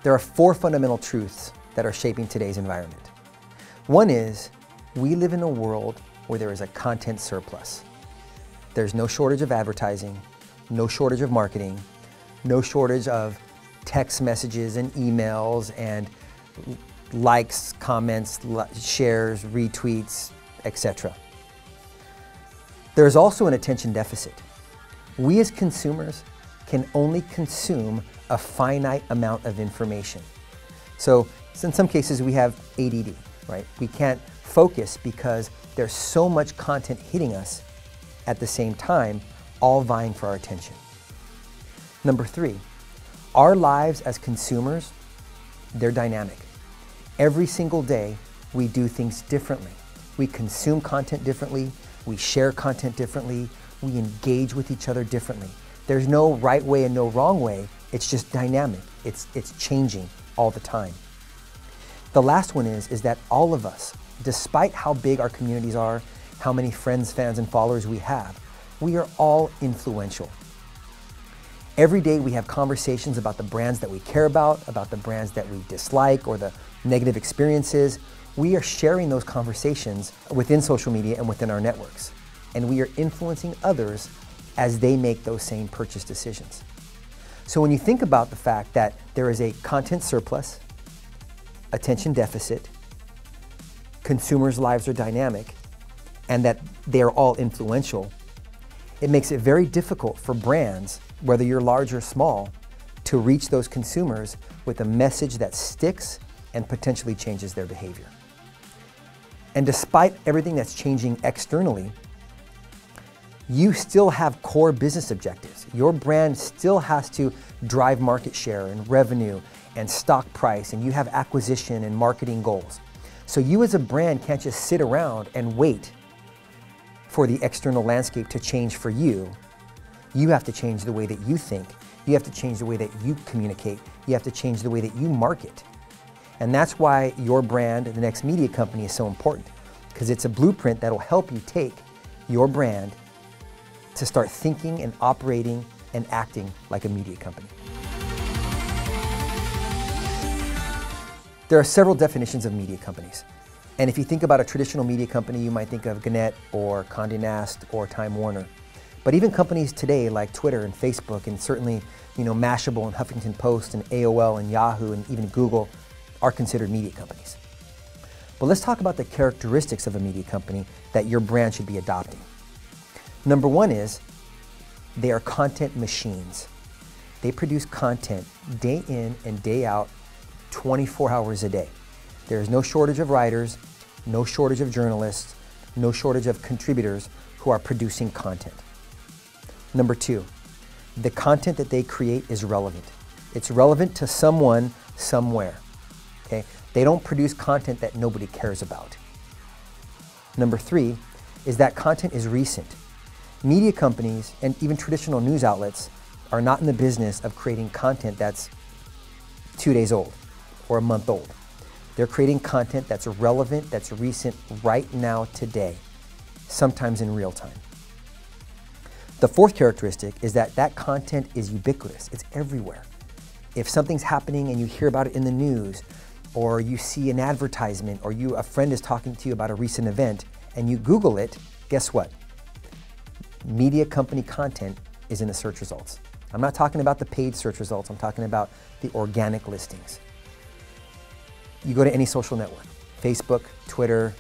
There are four fundamental truths that are shaping today's environment. One is, we live in a world where there is a content surplus. There's no shortage of advertising, no shortage of marketing, no shortage of text messages and emails and likes, comments, shares, retweets, etc. There's also an attention deficit. We as consumers can only consume a finite amount of information. So in some cases we have ADD, right? We can't focus because there's so much content hitting us at the same time, all vying for our attention. Number three, our lives as consumers, they're dynamic. Every single day, we do things differently. We consume content differently, we share content differently, we engage with each other differently. There's no right way and no wrong way, it's just dynamic. It's changing all the time. The last one is that all of us, despite how big our communities are, how many friends, fans, and followers we have, we are all influential. Every day we have conversations about the brands that we care about the brands that we dislike or the negative experiences. We are sharing those conversations within social media and within our networks. And we are influencing others as they make those same purchase decisions. So when you think about the fact that there is a content surplus, attention deficit, consumers' lives are dynamic, and that they are all influential, it makes it very difficult for brands, whether you're large or small, to reach those consumers with a message that sticks and potentially changes their behavior. And despite everything that's changing externally, you still have core business objectives. Your brand still has to drive market share and revenue and stock price, and you have acquisition and marketing goals. So you as a brand can't just sit around and wait for the external landscape to change for you. You have to change the way that you think. You have to change the way that you communicate. You have to change the way that you market. And that's why your brand, the next media company, is so important, because it's a blueprint that'll help you take your brand to start thinking and operating and acting like a media company. There are several definitions of media companies. And if you think about a traditional media company, you might think of Gannett or Condé Nast or Time Warner. But even companies today like Twitter and Facebook and certainly, Mashable and Huffington Post and AOL and Yahoo and even Google are considered media companies. But let's talk about the characteristics of a media company that your brand should be adopting. Number one is they are content machines. They produce content day in and day out, 24 hours a day. There is no shortage of writers, no shortage of journalists, no shortage of contributors who are producing content. Number two, the content that they create is relevant. It's relevant to someone, somewhere. Okay? They don't produce content that nobody cares about. Number three is that content is recent. Media companies and even traditional news outlets are not in the business of creating content that's 2 days old or a month old. They're creating content that's relevant, that's recent right now, today, sometimes in real time. The fourth characteristic is that that content is ubiquitous. It's everywhere. If something's happening and you hear about it in the news, or you see an advertisement, or a friend is talking to you about a recent event, and you Google it, guess what? Media company content is in the search results. I'm not talking about the paid search results, I'm talking about the organic listings. You go to any social network, Facebook, Twitter,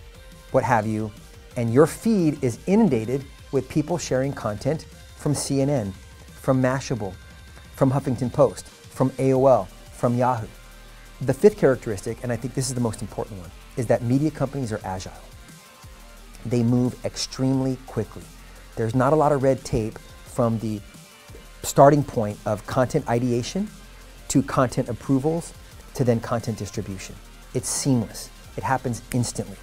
what have you, and your feed is inundated with people sharing content from CNN, from Mashable, from Huffington Post, from AOL, from Yahoo. The fifth characteristic, and I think this is the most important one, is that media companies are agile. They move extremely quickly. There's not a lot of red tape from the starting point of content ideation to content approvals to then content distribution. It's seamless. It happens instantly.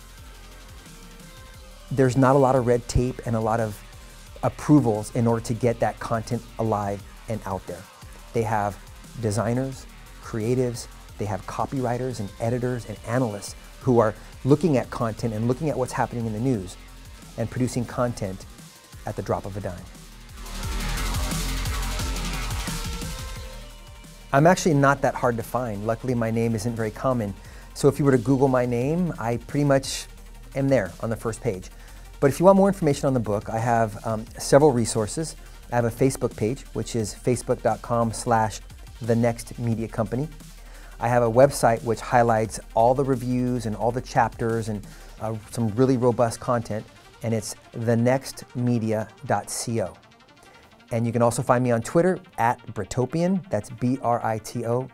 There's not a lot of red tape and a lot of approvals in order to get that content alive and out there. They have designers, creatives, they have copywriters and editors and analysts who are looking at content and looking at what's happening in the news and producing content at the drop of a dime. I'm actually not that hard to find. Luckily, my name isn't very common. So if you were to Google my name, I pretty much am there on the first page. But if you want more information on the book, I have several resources. I have a Facebook page, which is facebook.com/thenextmediacompany. I have a website which highlights all the reviews and all the chapters and some really robust content, and it's thenextmedia.co. And you can also find me on Twitter @Britopian, that's Britopian.